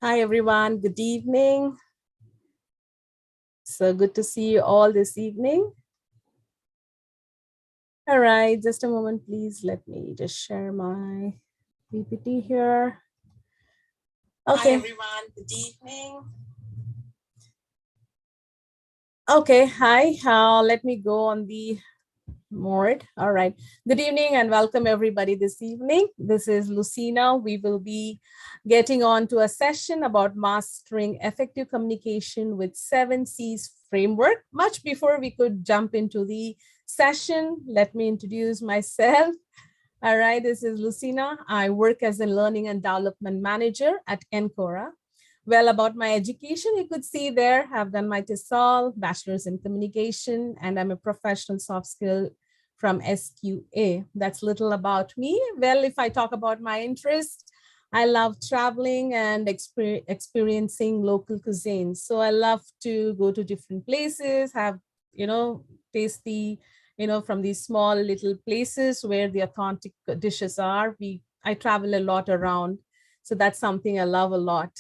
Hi, everyone. Good evening. So good to see you all this evening. All right, just a moment, please. Let me just share my PPT here. Okay. Hi, everyone. Good evening. Okay, hi. Let me go on the Mord. All right. Good evening and welcome everybody this evening. This is Lucina. We will be getting on to a session about mastering effective communication with 7Cs framework. Much before we could jump into the session, let me introduce myself. All right, this is Lucina. I work as a learning and development manager at Encora. Well, about my education, you could see there, I've done my TESOL, Bachelor's in Communication, and I'm a professional soft skill from SQA. That's little about me. Well, if I talk about my interest, I love traveling and experiencing local cuisines. So I love to go to different places, have, taste the, from these small little places where the authentic dishes are. I travel a lot around. So that's something I love a lot.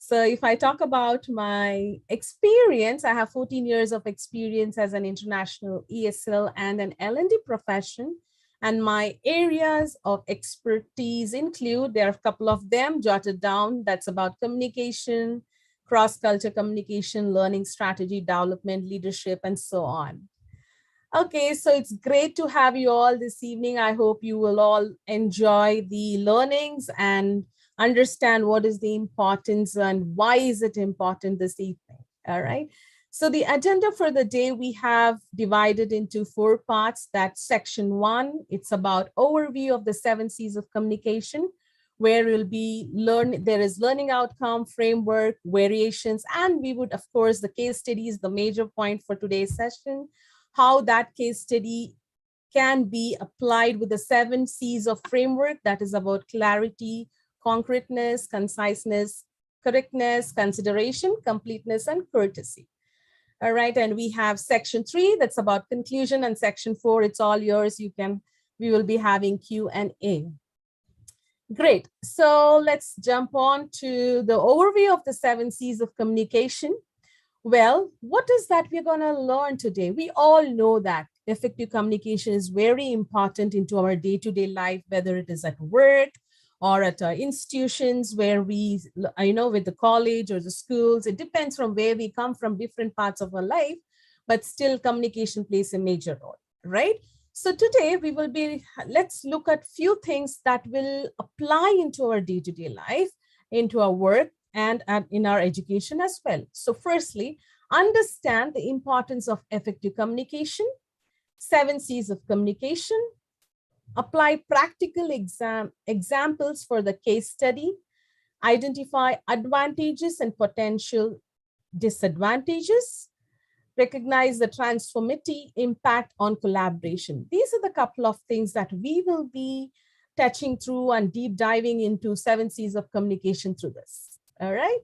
So if I talk about my experience, I have 14 years of experience as an international ESL and an L&D profession. And my areas of expertise include, there are a couple of them jotted down. That's about communication, cross-culture communication, learning strategy, development, leadership, and so on. Okay, so it's great to have you all this evening. I hope you will all enjoy the learnings and understand what is the importance and why is it important this evening. All right. So the agenda for the day we have divided into 4 parts. That's section 1. It's about overview of the 7 C's of communication, where we'll be there is learning outcome, framework, variations, and we would, of course, the case study is the major point for today's session, how that case study can be applied with the 7 C's of framework that is about clarity, concreteness, conciseness, correctness, consideration, completeness, and courtesy. All right, and we have section 3 that's about conclusion, and section 4, it's all yours. We will be having Q&A. Great, so let's jump on to the overview of the 7 C's of communication. Well, what is that we're going to learn today? We all know that effective communication is very important into our day-to-day life, whether it is at work or at our institutions where we, with the college or the schools. It depends from where we come from, different parts of our life, but still communication plays a major role, right? So today let's look at few things that will apply into our day-to-day life, into our work, and in our education as well. So firstly, understand the importance of effective communication, 7 C's of communication, apply practical examples for the case study, identify advantages and potential disadvantages, recognize the transformative impact on collaboration. These are the couple of things that we will be touching through and deep diving into 7 C's of communication through this. All right.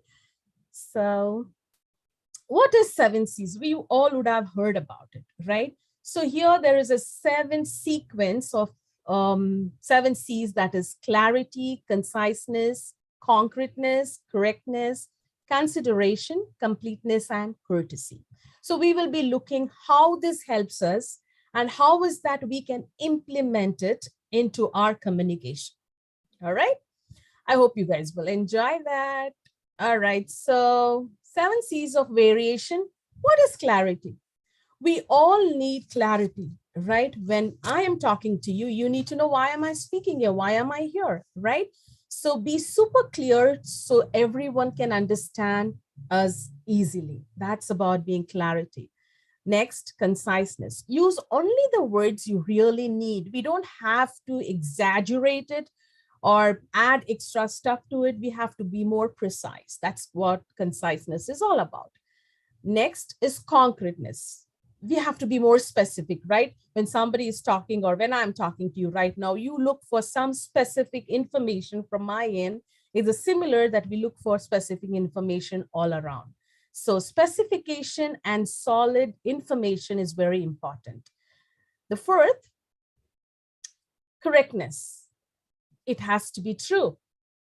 So what is 7 C's? We all would have heard about it, right? So here there is a 7 sequence of 7 C's, that is clarity, conciseness, concreteness, correctness, consideration, completeness, and courtesy. So we will be looking how this helps us and how is that we can implement it into our communication. All right. I hope you guys will enjoy that. All right, so 7 C's of variation. What is clarity? We all need clarity, right? When I am talking to you, you need to know, why am I speaking here? Why am I here, right? So be super clear so everyone can understand us easily. That's about being clarity. Next, conciseness. Use only the words you really need. We don't have to exaggerate it or add extra stuff to it. We have to be more precise. That's what conciseness is all about. Next is concreteness. We have to be more specific, right? When somebody is talking or when I'm talking to you right now, you look for some specific information from my end. It's similar that we look for specific information all around. So specification and solid information is very important. The fourth, correctness. It has to be true,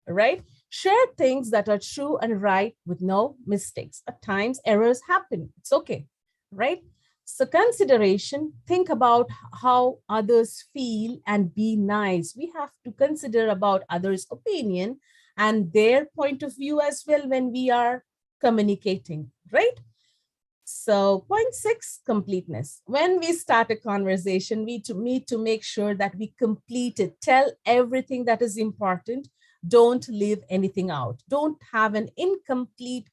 right? Share things that are true and right with no mistakes. At times, errors happen. It's okay, right? So consideration, think about how others feel and be nice. We have to consider about others' opinion and their point of view as well when we are communicating, right? So point six, completeness. When we start a conversation, we need to make sure that we complete it. Tell everything that is important. Don't leave anything out. Don't have an incomplete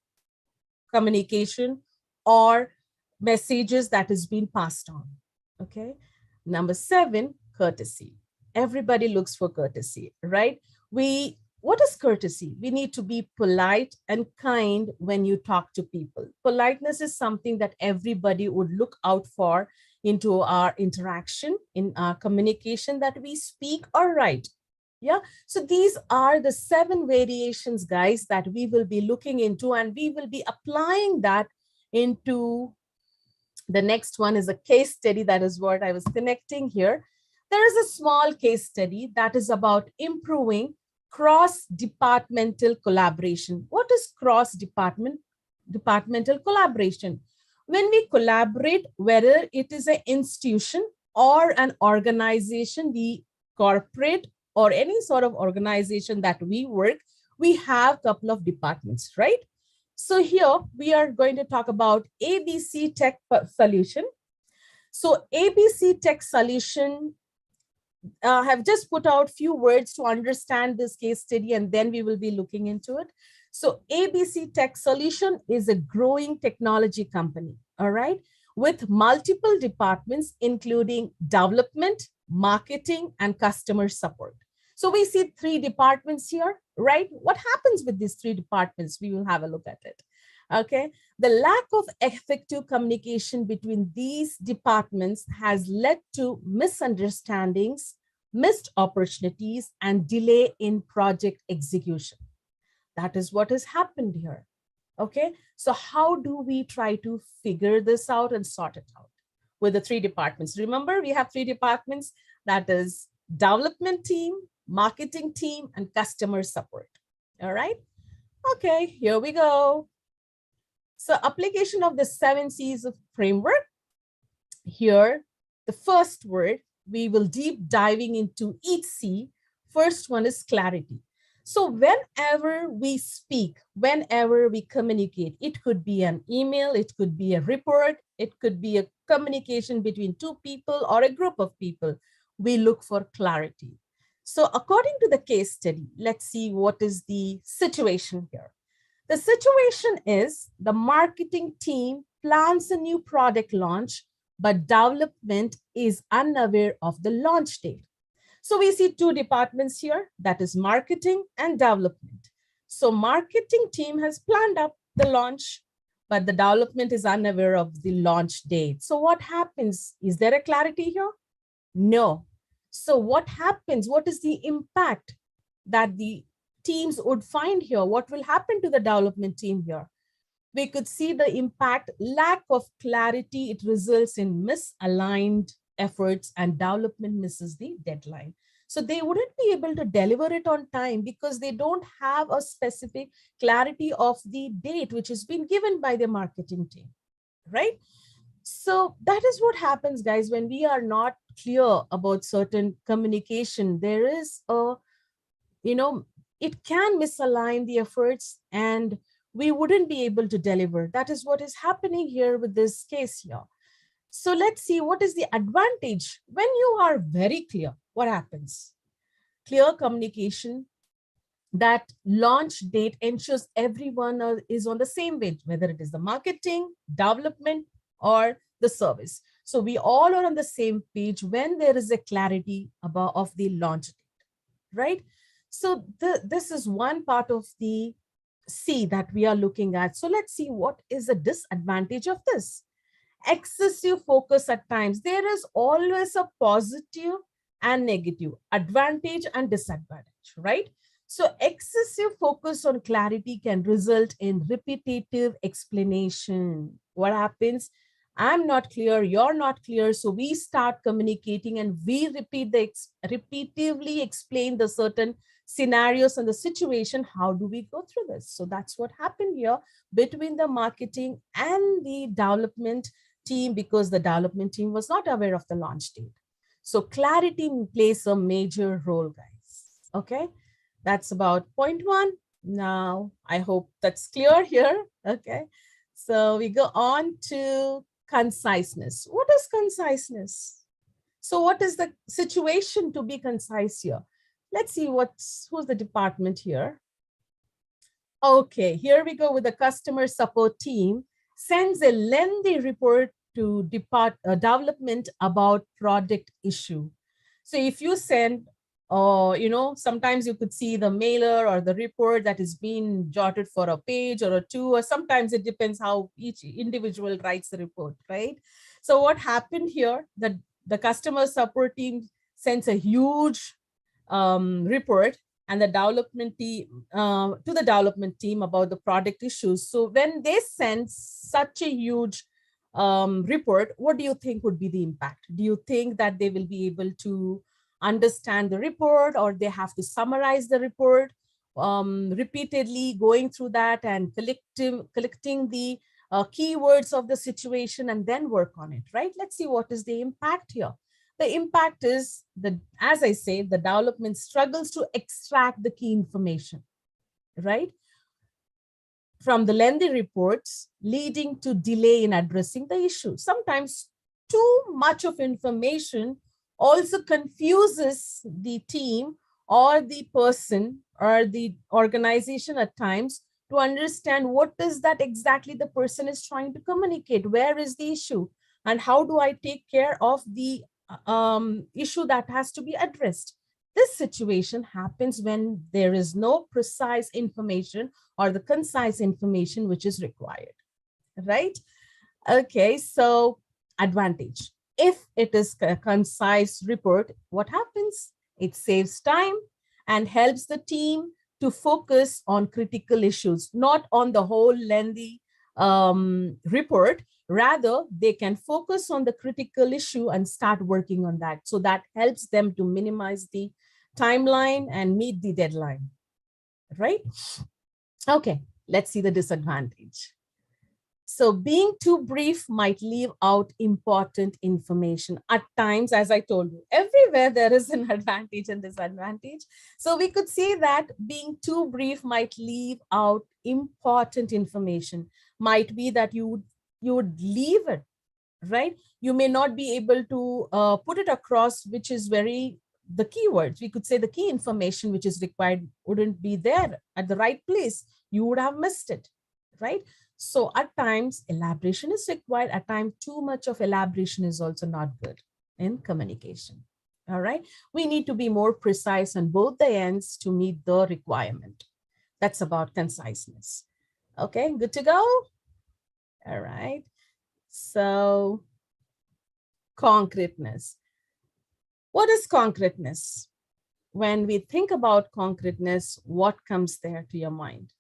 communication or messages that is being passed on. Okay. Number seven, courtesy. Everybody looks for courtesy, right? What is courtesy? We need to be polite and kind when you talk to people. Politeness is something that everybody would look out for into our interaction, in our communication that we speak or write. Yeah. So these are the 7 variations, guys, that we will be looking into, and we will be applying that into the next one is a case study. That is what I was connecting here. There is a small case study that is about improving cross-departmental collaboration. What is departmental collaboration? When we collaborate, whether it is an institution or an organization, the corporate or any sort of organization that we work, we have a couple of departments, right? So here we are going to talk about ABC Tech Solution. So ABC Tech Solution have just put out few words to understand this case study, and then we will be looking into it. So ABC Tech Solution is a growing technology company, all right, with multiple departments, including development, marketing, and customer support. So we see 3 departments here, right? What happens with these 3 departments? We will have a look at it. Okay. The lack of effective communication between these departments has led to misunderstandings, missed opportunities, and delay in project execution. That is what has happened here. Okay. So how do we try to figure this out and sort it out with the 3 departments? Remember, we have 3 departments. That is development team, marketing team, and customer support. All right. Okay, here we go. So application of the 7 C's of framework. Here, the first word, we will deep diving into each C. First one is clarity. So whenever we speak, whenever we communicate, it could be an email, it could be a report, it could be a communication between 2 people or a group of people. We look for clarity. So according to the case study, let's see what is the situation here. The situation is the marketing team plans a new product launch, but development is unaware of the launch date. So we see 2 departments here, that is marketing and development. So marketing team has planned up the launch, but the development is unaware of the launch date. So what happens? Is there a clarity here? No. So what happens? What is the impact that the teams would find here? What will happen to the development team here? We could see the impact, lack of clarity. It results in misaligned efforts and development misses the deadline. So they wouldn't be able to deliver it on time because they don't have a specific clarity of the date which has been given by the marketing team, right? So that is what happens, guys, when we are not clear about certain communication. There is a, it can misalign the efforts and we wouldn't be able to deliver. That is what is happening here with this case here. So let's see what is the advantage. When you are very clear, what happens? Clear communication, that launch date ensures everyone is on the same page, whether it is the marketing, development, or the service. So we all are on the same page when there is a clarity of the launch date, right? So this is one part of the C that we are looking at. So let's see what is the disadvantage of this. Excessive focus at times. There is always a positive and negative, advantage and disadvantage, right? So excessive focus on clarity can result in repetitive explanation. What happens? I'm not clear, you're not clear. So we start communicating and we repeatedly explain the certain scenarios and the situation. How do we go through this? So that's what happened here between the marketing and the development team, because the development team was not aware of the launch date. So clarity plays a major role, guys. Okay, that's about point one. Now, I hope that's clear here. Okay, so we go on to conciseness. What is conciseness? So what is the situation to be concise here? Let's see who's the department here. Okay, here we go with the customer support team sends a lengthy report to development about product issue. So if you send, sometimes you could see the mailer or the report that is being jotted for a page or a two, or sometimes it depends how each individual writes the report, right? So what happened here, the customer support team sends a huge report and the development team to the development team about the product issues. So when they send such a huge report, what do you think would be the impact? Do you think that they will be able to understand the report, or they have to summarize the report, repeatedly going through that and collecting the keywords of the situation and then work on it, right? Let's see what is the impact here. The impact is that, as I say, the development struggles to extract the key information, right, from the lengthy reports, leading to delay in addressing the issue. Sometimes too much of information also confuses the team or the person or the organization at times to understand what is that exactly the person is trying to communicate, where is the issue, and how do I take care of the issue that has to be addressed. This situation happens when there is no precise information or the concise information which is required, right? Okay, so advantage. If it is a concise report, what happens? It saves time and helps the team to focus on critical issues, not on the whole lengthy report. Rather, they can focus on the critical issue and start working on that. So that helps them to minimize the timeline and meet the deadline, right? Okay, let's see the disadvantage. So being too brief might leave out important information. At times, as I told you, everywhere there is an advantage and disadvantage. So we could say that being too brief might leave out important information. Might be that you would leave it, right? You may not be able to put it across, which is the keywords. We could say the key information which is required wouldn't be there at the right place. You would have missed it, right? So at times elaboration is required. At times too much of elaboration is also not good in communication. All right. We need to be more precise on both the ends to meet the requirement. That's about conciseness. Okay, good to go. All right. So concreteness. What is concreteness? When we think about concreteness, what comes there to your mind?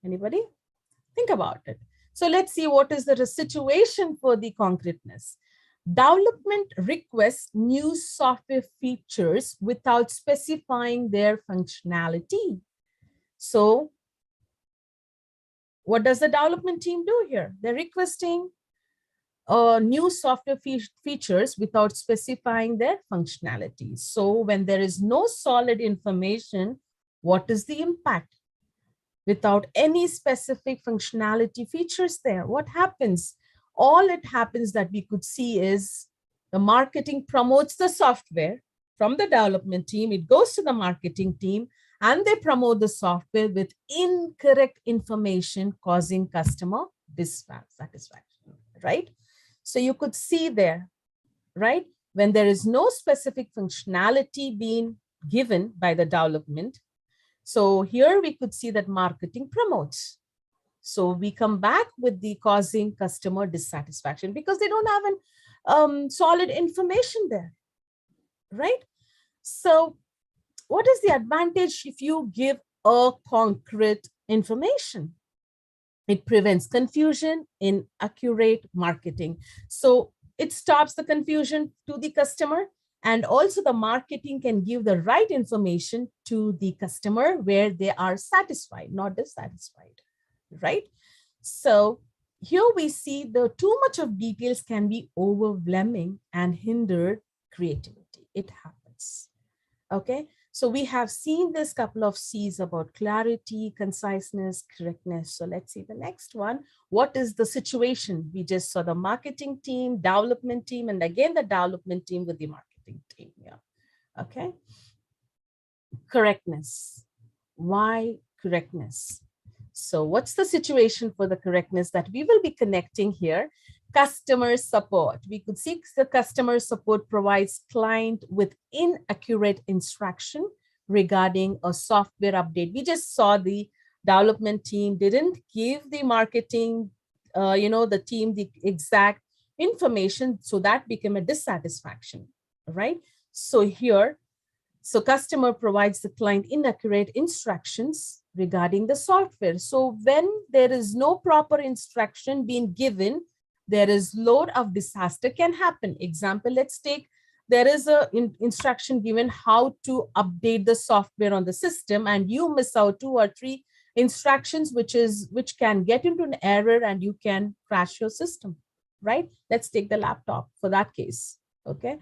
Anybody? Think about it. So let's see what is the situation for the concreteness. Development requests new software features without specifying their functionality. So what does the development team do here? They're requesting new software features without specifying their functionality. So when there is no solid information, what is the impact? Without any specific functionality features there, what happens? All it happens that we could see is the marketing promotes the software from the development team. It goes to the marketing team and they promote the software with incorrect information, causing customer dissatisfaction, right? So you could see there, right? When there is no specific functionality being given by the development. So here we could see that marketing promotes. So we come back with the causing customer dissatisfaction because they don't have an solid information there, right? So what is the advantage if you give a concrete information? It prevents confusion in accurate marketing. So it stops the confusion to the customer, and also the marketing can give the right information to the customer where they are satisfied, not dissatisfied, right? So here we see the too much of details can be overwhelming and hinder creativity. It happens. Okay, so we have seen this couple of C's about clarity, conciseness, correctness. So let's see the next one. What is the situation? We just saw the marketing team, development team, and again the development team with the marketing team. Yeah. Okay. Correctness. Why correctness? So what's the situation for the correctness that we will be connecting here? Customer support. We could see the customer support provides client with inaccurate instruction regarding a software update. We just saw the development team didn't give the marketing, the team the exact information, so that became a dissatisfaction, right? So here, so customer provides the client inaccurate instructions regarding the software. So when there is no proper instruction being given, there is load of disaster can happen. Example, let's take, there is a instruction given how to update the software on the system, and you miss out 2 or 3 instructions, which can get into an error and you can crash your system, right? Let's take the laptop for that case. Okay.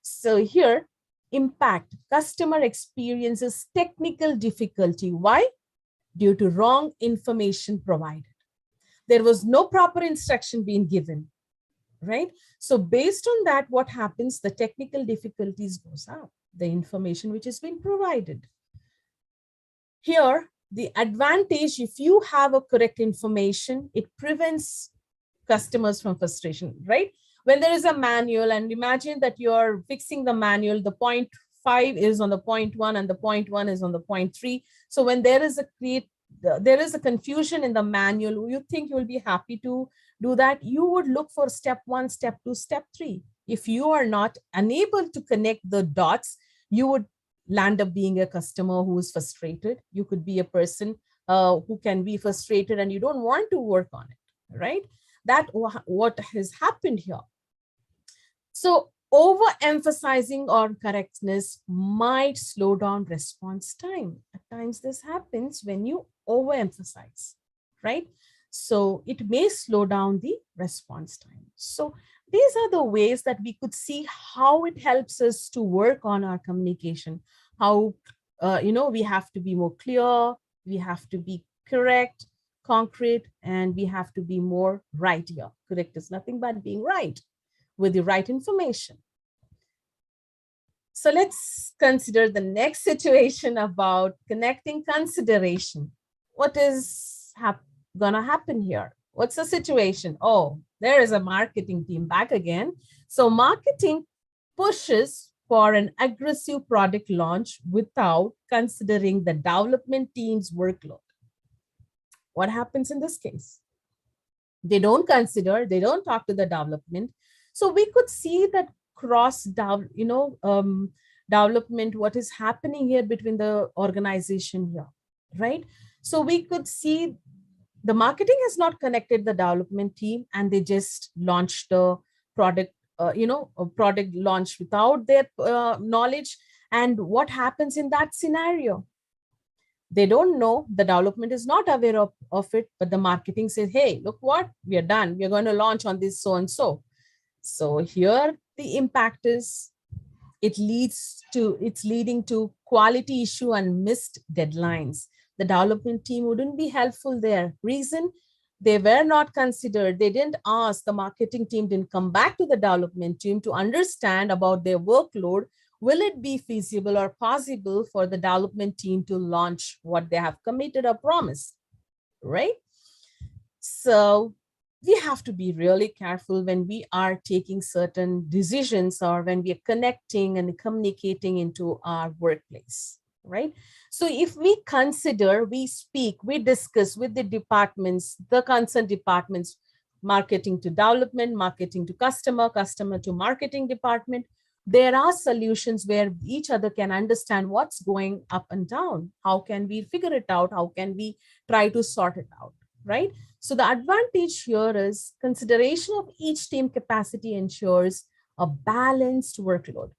So here, impact, customer experiences technical difficulty. Why? Due to wrong information provided. There was no proper instruction being given, right? So based on that, what happens? The technical difficulties goes up, the information which is being provided. Here, the advantage, if you have a correct information, it prevents customers from frustration, right? When there is a manual, and imagine that you're fixing the manual, the 0.5 is on the 0.1 and the 0.1 is on the 0.3. So when there is a confusion in the manual, you think you will be happy to do that? You would look for step 1, step 2, step 3. If you are not unable to connect the dots, you would land up being a customer who is frustrated. You could be a person who can be frustrated and you don't want to work on it, right? That what has happened here. So overemphasizing on correctness might slow down response time. At times this happens when you overemphasize, right? So it may slow down the response time. So these are the ways that we could see how it helps us to work on our communication. How, we have to be more clear, we have to be correct, concrete, and we have to be more right here. Correct is nothing but being right with the right information. So let's consider the next situation about connecting consideration. What is gonna happen here? What's the situation? Oh, there is a marketing team back again. So marketing pushes for an aggressive product launch without considering the development team's workload. What happens in this case? They don't consider, they don't talk to the development. So we could see that development, what is happening here between the organization here, right? So we could see the marketing has not connected the development team, and they just launched the product, a product launch without their knowledge. And what happens in that scenario? They don't know, the development is not aware of it, but the marketing says, hey, look what, we are done. We're going to launch on this so and so. So here the impact is, it's leading to quality issue and missed deadlines. The development team wouldn't be helpful there. Reason, they were not considered. They didn't ask, the marketing team didn't come back to the development team to understand about their workload. Will it be feasible or possible for the development team to launch what they have committed or promised, right? So we have to be really careful when we are taking certain decisions or when we are connecting and communicating into our workplace, right? So if we consider, we speak, we discuss with the departments, the concerned departments, marketing to development, marketing to customer, customer to marketing department, there are solutions where each other can understand what's going up and down. How can we figure it out? How can we try to sort it out, right? So the advantage here is consideration of each team capacity ensures a balanced workload,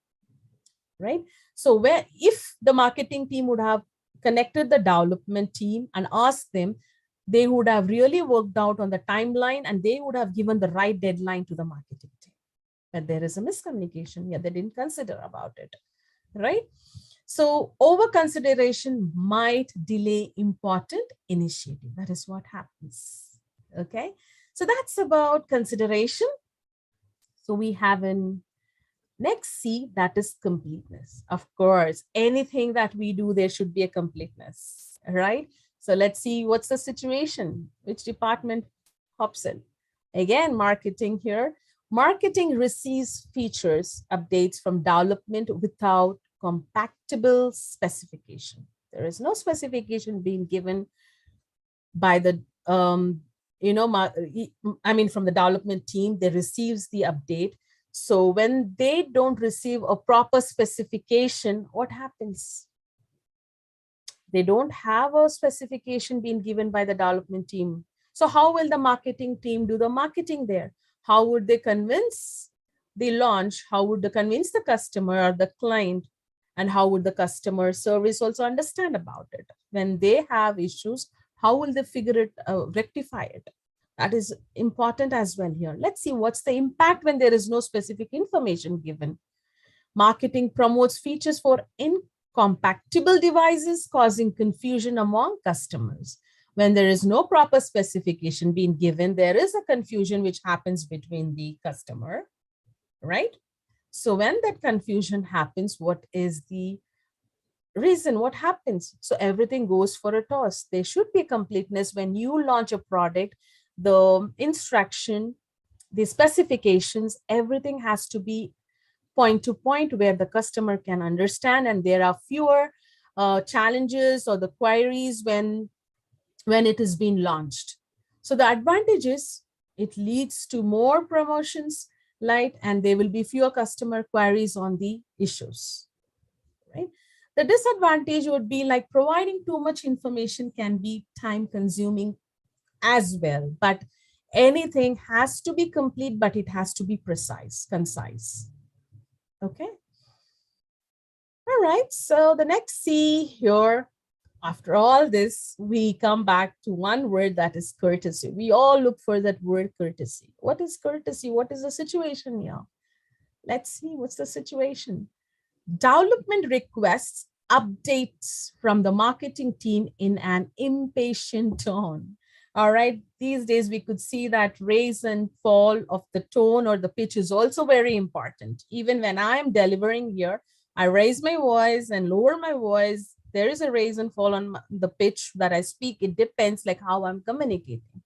right? So where if the marketing team would have connected the development team and asked them, they would have really worked out on the timeline and they would have given the right deadline to the marketing team. But there is a miscommunication. Yeah, they didn't consider about it, right? So over consideration might delay important initiative. That is what happens. Okay. So that's about consideration. So we have an next C, that is completeness. Of course, anything that we do, there should be a completeness, right? So let's see what's the situation, which department hops in. Again, marketing here. Marketing receives features, updates from development without compatible specification. There is no specification being given by the, from the development team, they receives the update. So when they don't receive a proper specification, what happens? They don't have a specification being given by the development team. So how will the marketing team do the marketing there? How would they convince the launch? How would they convince the customer or the client? And how would the customer service also understand about it? When they have issues, how will they figure it, rectify it? That is important as well here. Let's see what's the impact when there is no specific information given. Marketing promotes features for incompatible devices, causing confusion among customers. When there is no proper specification being given, there is a confusion which happens between the customer, right? So when that confusion happens, what is the reason? What happens? So everything goes for a toss. There should be completeness when you launch a product. The instruction, the specifications, everything has to be point to point where the customer can understand, and there are fewer challenges or the queries when it is being launched. So the advantage is it leads to more promotions, right? And there will be fewer customer queries on the issues, right? The disadvantage would be like providing too much information can be time consuming as well, but anything has to be complete, but it has to be precise, concise. Okay. All right. So the next C here, after all this, we come back to one word, that is courtesy. We all look for that word courtesy. What is courtesy? What is the situation here? Let's see what's the situation. Development requests updates from the marketing team in an impatient tone. All right. These days, we could see that raise and fall of the tone or the pitch is also very important. Even when I am delivering here, I raise my voice and lower my voice. There is a raise and fall on the pitch that I speak. It depends like how I'm communicating.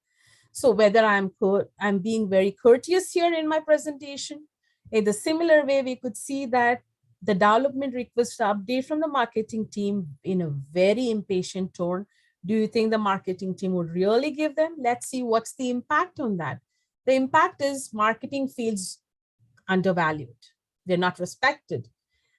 So whether I'm being very courteous here in my presentation, in the similar way, we could see that the development request update from the marketing team in a very impatient tone. Do you think the marketing team would really give them? Let's see what's the impact on that. The impact is marketing feels undervalued. They're not respected,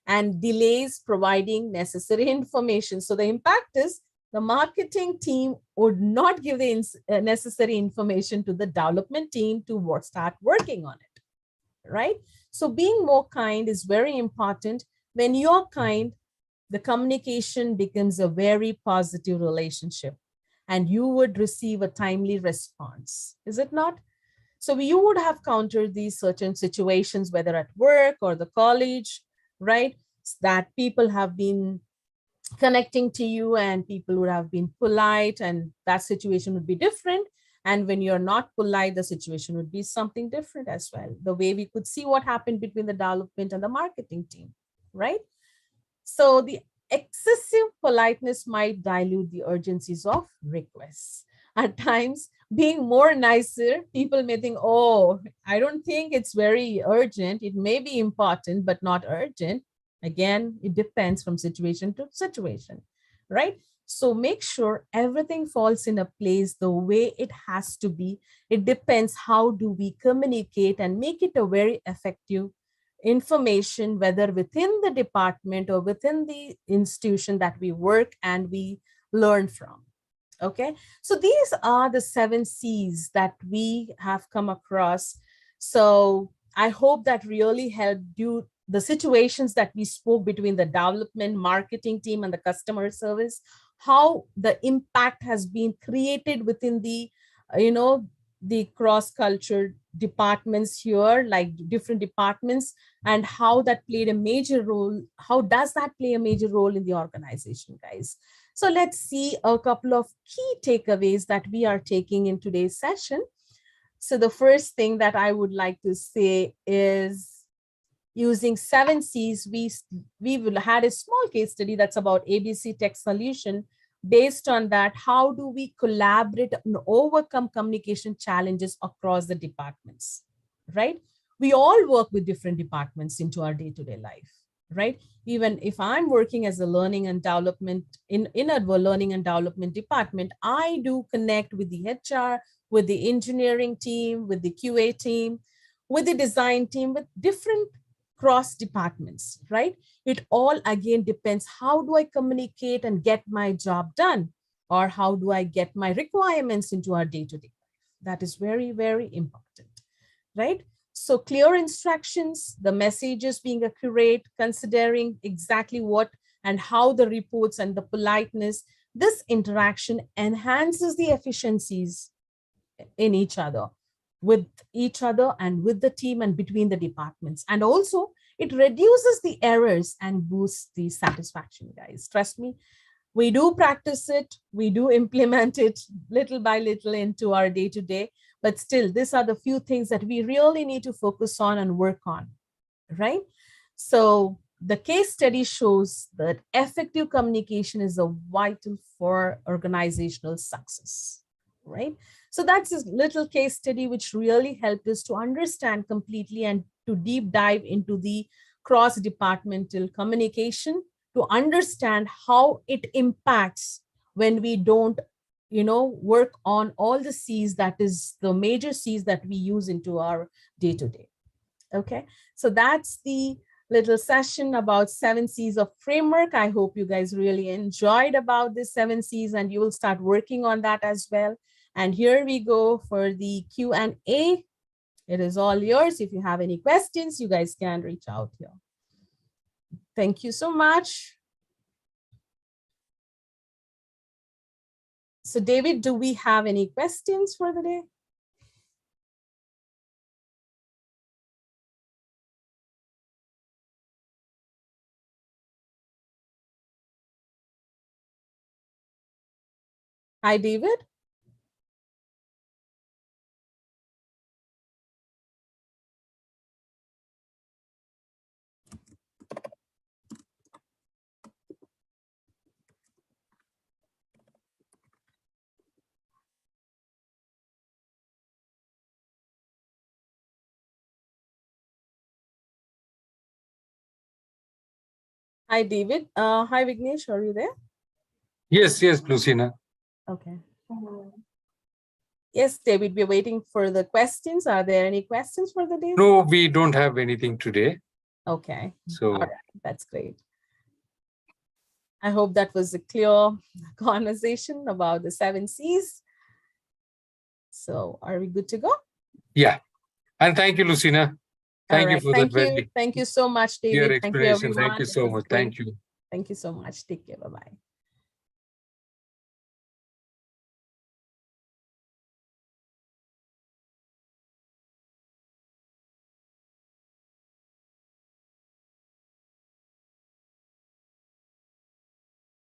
and delays providing necessary information. So the impact is the marketing team would not give the necessary information to the development team to start working on it, right? So being more kind is very important. When you're kind, the communication becomes a very positive relationship and you would receive a timely response, is it not? So you would have countered these certain situations, whether at work or the college, right? That people have been connecting to you and people would have been polite and that situation would be different. And when you're not polite, the situation would be something different as well. The way we could see what happened between the development and the marketing team, right? So the excessive politeness might dilute the urgencies of requests. At times, being more nicer, people may think, oh, I don't think it's very urgent. It may be important, but not urgent. Again, it depends from situation to situation, right? So make sure everything falls in a place the way it has to be. It depends how do we communicate and make it a very effective information, whether within the department or within the institution that we work and we learn from. Okay, so these are the 7 C's that we have come across. So I hope that really helped you. The situations that we spoke between the development, marketing team, and the customer service, how the impact has been created within the, the cross-culture departments here, like different departments, and how that played a major role. How does that play a major role in the organization, guys? So let's see a couple of key takeaways that we are taking in today's session. So the first thing that I would like to say is using 7 C's, we will had a small case study that's about ABC Tech Solution. Based on that, how do we collaborate and overcome communication challenges across the departments, right? We all work with different departments into our day-to-day life, right? Even if I'm working as a learning and development in a learning and development department, I do connect with the HR, with the engineering team, with the QA team, with the design team, with different cross departments, right? It all again depends, how do I communicate and get my job done? Or how do I get my requirements into our day-to-day life? That is very, very important, right? So clear instructions, the messages being accurate, considering exactly what and how the reports and the politeness, this interaction enhances the efficiencies in each other, with each other and with the team and between the departments. And also it reduces the errors and boosts the satisfaction, guys. Trust me, we do practice it, we do implement it little by little into our day-to-day, but still these are the few things that we really need to focus on and work on, right? So the case study shows that effective communication is a vital for organizational success, right? So that's a little case study which really helped us to understand completely and to deep dive into the cross-departmental communication, to understand how it impacts when we don't, work on all the C's, that is the major C's that we use into our day-to-day. Okay, so that's the little session about 7 C's of framework. I hope you guys really enjoyed about this 7 C's and you will start working on that as well. And here we go for the Q&A. It is all yours. If you have any questions, you guys can reach out here. Thank you so much. So David, do we have any questions for the day? Hi, David. Hi, David. Hi, Vignesh. Are you there? Yes, Lucina. Okay. Yes, David, we're waiting for the questions. Are there any questions for the day? No, we don't have anything today. Okay. So, all right. That's great. I hope that was a clear conversation about the 7 C's. So are we good to go? Yeah. And thank you, Lucina. Thank you for thank that. you. Thank you so much, David. Thank you, everyone. Thank you so much. Thank you. Thank you so much. Take care. Bye-bye.